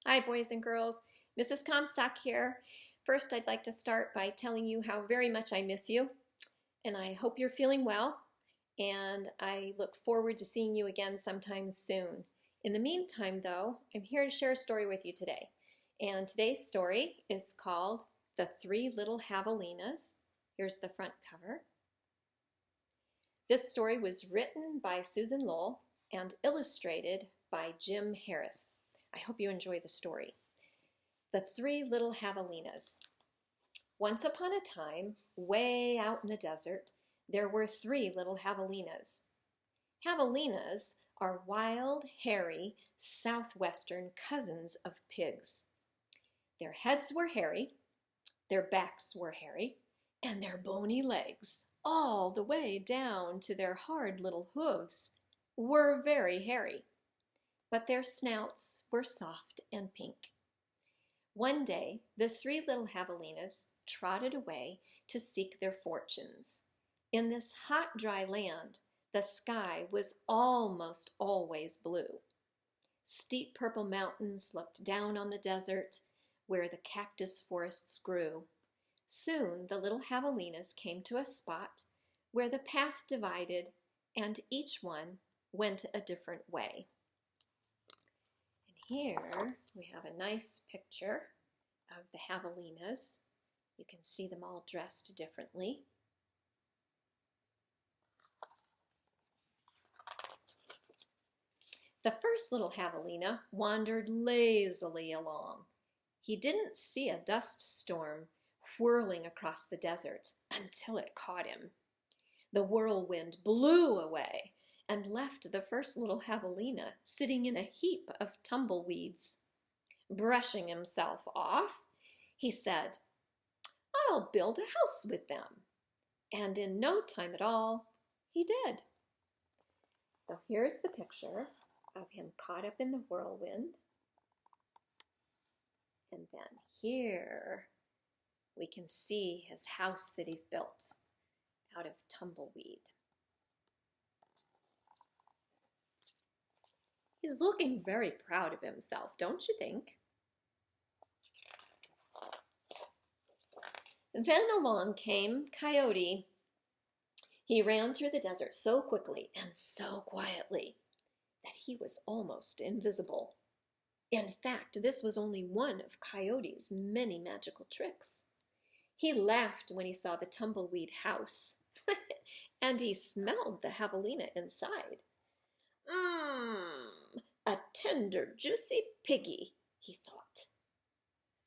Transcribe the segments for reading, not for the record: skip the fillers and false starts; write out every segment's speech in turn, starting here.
Hi, boys and girls. Mrs. Comstock here. First, I'd like to start by telling you how very much I miss you, and I hope you're feeling well, and I look forward to seeing you again sometime soon. In the meantime, though, I'm here to share a story with you today, and today's story is called The Three Little Javelinas. Here's the front cover. This story was written by Susan Lowell and illustrated by Jim Harris. I hope you enjoy the story. The Three Little Javelinas. Once upon a time, way out in the desert, there were three little javelinas. Javelinas are wild, hairy, southwestern cousins of pigs. Their heads were hairy, their backs were hairy, and their bony legs, all the way down to their hard little hooves, were very hairy. But their snouts were soft and pink. One day, the three little javelinas trotted away to seek their fortunes. In this hot, dry land, the sky was almost always blue. Steep purple mountains looked down on the desert where the cactus forests grew. Soon, the little javelinas came to a spot where the path divided and each one went a different way. Here we have a nice picture of the javelinas. You can see them all dressed differently. The first little javelina wandered lazily along. He didn't see a dust storm whirling across the desert until it caught him. The whirlwind blew away and left the first little javelina sitting in a heap of tumbleweeds. Brushing himself off, he said, "I'll build a house with them." And in no time at all, he did. So here's the picture of him caught up in the whirlwind. And then here we can see his house that he built out of tumbleweed. He's looking very proud of himself, don't you think? Then along came Coyote. He ran through the desert so quickly and so quietly that he was almost invisible. In fact, this was only one of Coyote's many magical tricks. He laughed when he saw the tumbleweed house, and he smelled the javelina inside. A tender, juicy piggy, he thought.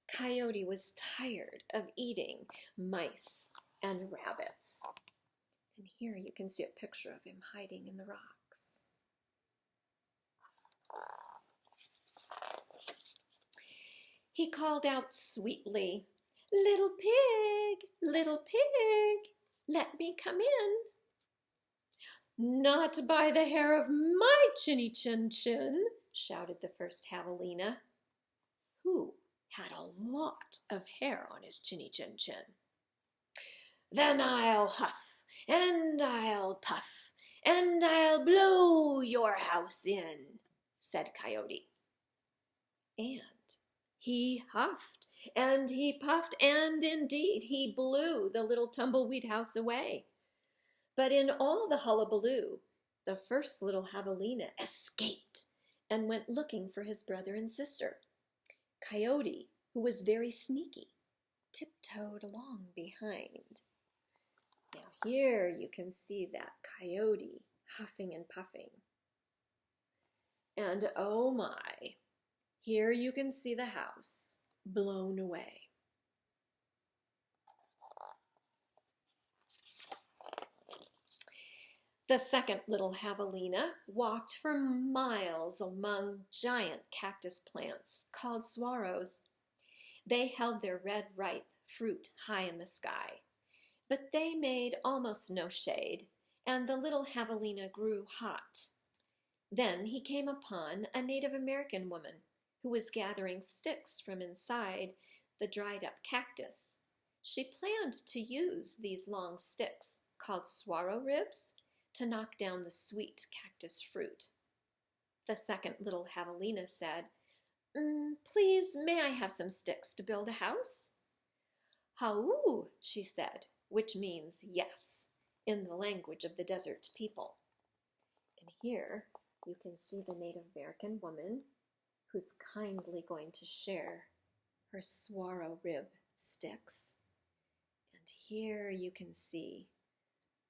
Coyote was tired of eating mice and rabbits. And here you can see a picture of him hiding in the rocks. He called out sweetly, little pig, let me come in." "Not by the hair of my chinny chin chin," shouted the first javelina, who had a lot of hair on his chinny chin chin. "Then I'll huff, and I'll puff, and I'll blow your house in," said Coyote. And he huffed, and he puffed, and indeed he blew the little tumbleweed house away. But in all the hullabaloo, the first little javelina escaped and went looking for his brother and sister. Coyote, who was very sneaky, tiptoed along behind. Now here you can see that Coyote huffing and puffing. And oh my, here you can see the house blown away. The second little javelina walked for miles among giant cactus plants called saguaros. They held their red, ripe fruit high in the sky, but they made almost no shade, and the little javelina grew hot. Then he came upon a Native American woman who was gathering sticks from inside the dried-up cactus. She planned to use these long sticks, called saguaro ribs, to knock down the sweet cactus fruit. The second little javelina said, Please, may I have some sticks to build a house?" "Hau," she said, which means yes, in the language of the desert people. And here you can see the Native American woman who's kindly going to share her saguaro rib sticks. And here you can see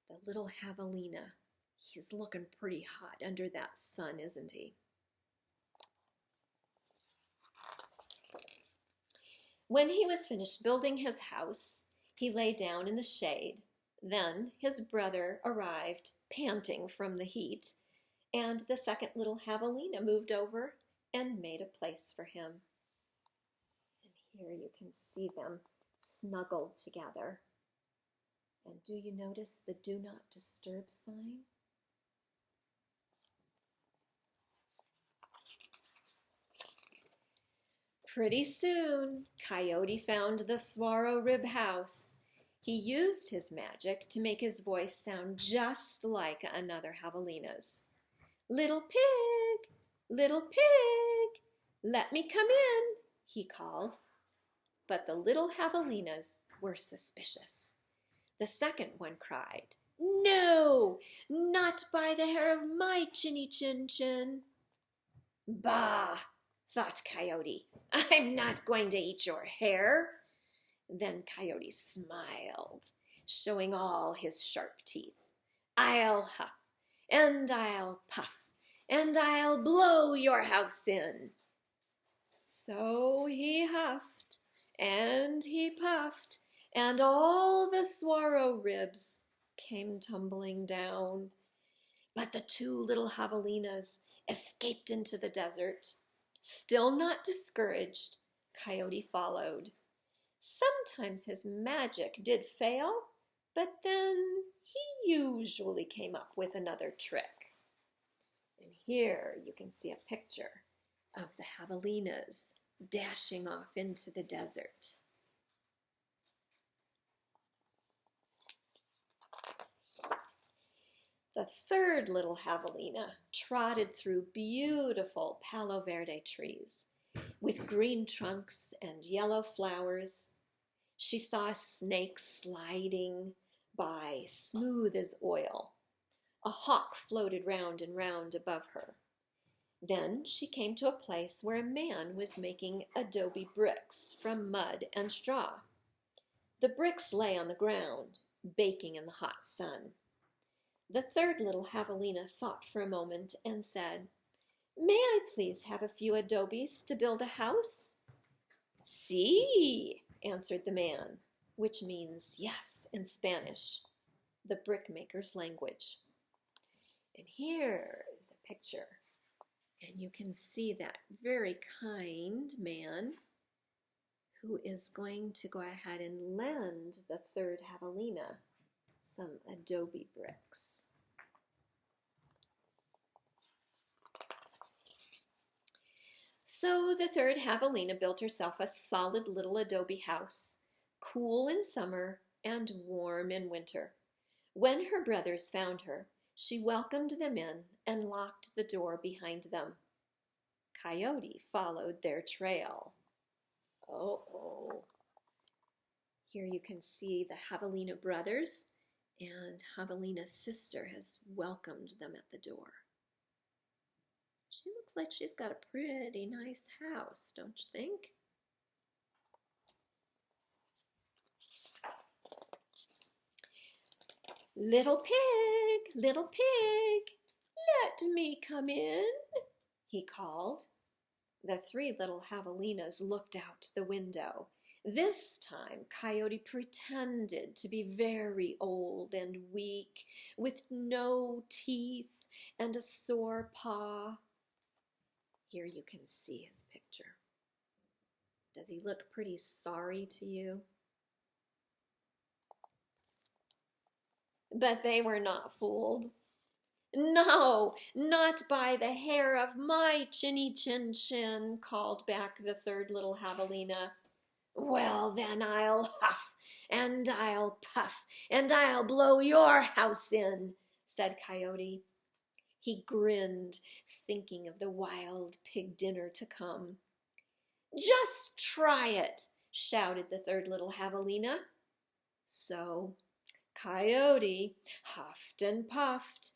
the little javelina. He's looking pretty hot under that sun, isn't he? When he was finished building his house, he lay down in the shade. Then his brother arrived, panting from the heat, and the second little javelina moved over and made a place for him. And here you can see them snuggled together. And do you notice the do not disturb sign? Pretty soon, Coyote found the saguaro rib house. He used his magic to make his voice sound just like another javelina's. "Little pig, little pig, let me come in," he called. But the little javelinas were suspicious. The second one cried, "No, not by the hair of my chinny chin chin." "Bah," thought Coyote, "I'm not going to eat your hair." Then Coyote smiled, showing all his sharp teeth. "I'll huff, and I'll puff, and I'll blow your house in." So he huffed, and he puffed, and all the saguaro ribs came tumbling down. But the two little javelinas escaped into the desert. Still not discouraged, Coyote followed. Sometimes his magic did fail, but then he usually came up with another trick. And here you can see a picture of the javelinas dashing off into the desert. The third little javelina trotted through beautiful palo verde trees with green trunks and yellow flowers. She saw a snake sliding by, smooth as oil. A hawk floated round and round above her. Then she came to a place where a man was making adobe bricks from mud and straw. The bricks lay on the ground, baking in the hot sun. The third little javelina thought for a moment and said, "May I please have a few adobes to build a house?" "Sí," answered the man, which means yes in Spanish, the brickmaker's language. And here is a picture. And you can see that very kind man who is going to go ahead and lend the third javelina some adobe bricks. So the third javelina built herself a solid little adobe house, cool in summer and warm in winter. When her brothers found her, she welcomed them in and locked the door behind them. Coyote followed their trail. Oh. Here you can see the javelina brothers, and Javelina's sister has welcomed them at the door. She looks like she's got a pretty nice house, don't you think? "Little pig, let me come in," he called. The three little javelinas looked out the window. This time, Coyote pretended to be very old and weak, with no teeth and a sore paw. Here you can see his picture. Does he look pretty sorry to you? But they were not fooled. "No, not by the hair of my chinny chin chin," called back the third little javelina. "Well, then I'll huff, and I'll puff, and I'll blow your house in," said Coyote. He grinned, thinking of the wild pig dinner to come. Just try it, shouted the third little javelina. So Coyote huffed and puffed,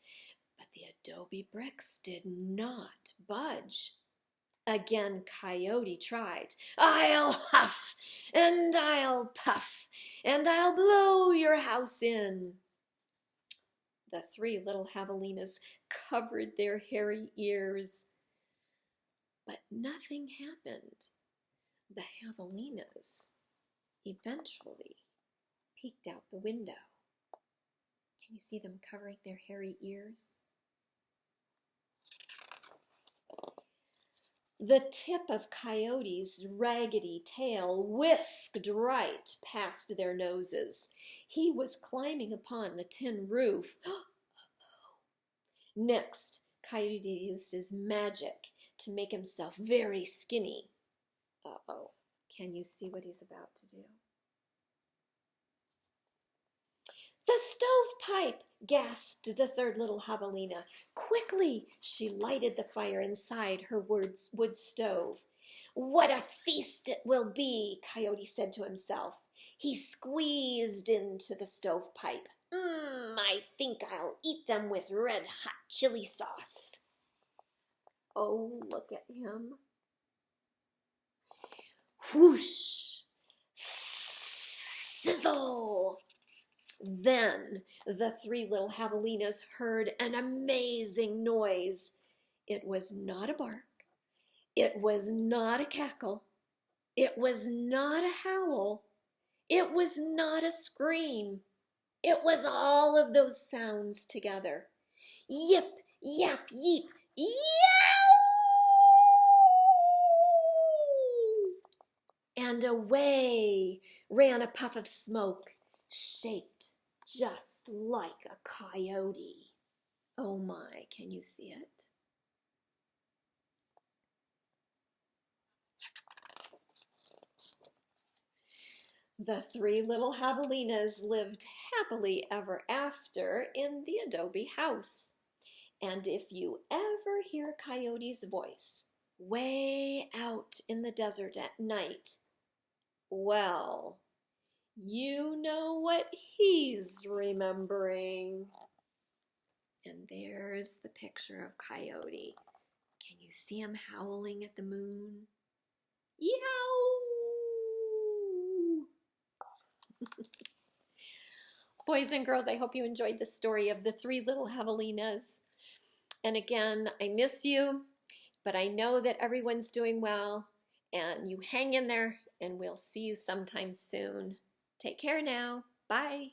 but the adobe bricks did not budge. Again Coyote tried. I'll huff, and I'll puff, and I'll blow your house in. The three little javelinas covered their hairy ears, but nothing happened. The javelinas eventually peeked out the window. Can you see them covering their hairy ears? The tip of Coyote's raggedy tail whisked right past their noses. He was climbing upon the tin roof. Next, Coyote used his magic to make himself very skinny. Uh-oh, can you see what he's about to do? The stovepipe, gasped the third little javelina. Quickly, she lighted the fire inside her wood stove. What a feast it will be, Coyote said to himself. He squeezed into the stovepipe. I think I'll eat them with red-hot chili sauce. Oh, look at him. Whoosh! Sizzle! Then the three little javelinas heard an amazing noise. It was not a bark. It was not a cackle. It was not a howl. It was not a scream. It was all of those sounds together. Yip, yap, yeep, yow! And away ran a puff of smoke, shaped just like a coyote. Oh my, can you see it? The three little javelinas lived happily ever after in the adobe house. And if you ever hear Coyote's voice way out in the desert at night, well, you know what he's remembering. And there's the picture of Coyote. Can you see him howling at the moon? Yow! Boys and girls, I hope you enjoyed the story of the three little javelinas. And again, I miss you, but I know that everyone's doing well, and you hang in there, and we'll see you sometime soon. Take care now. Bye.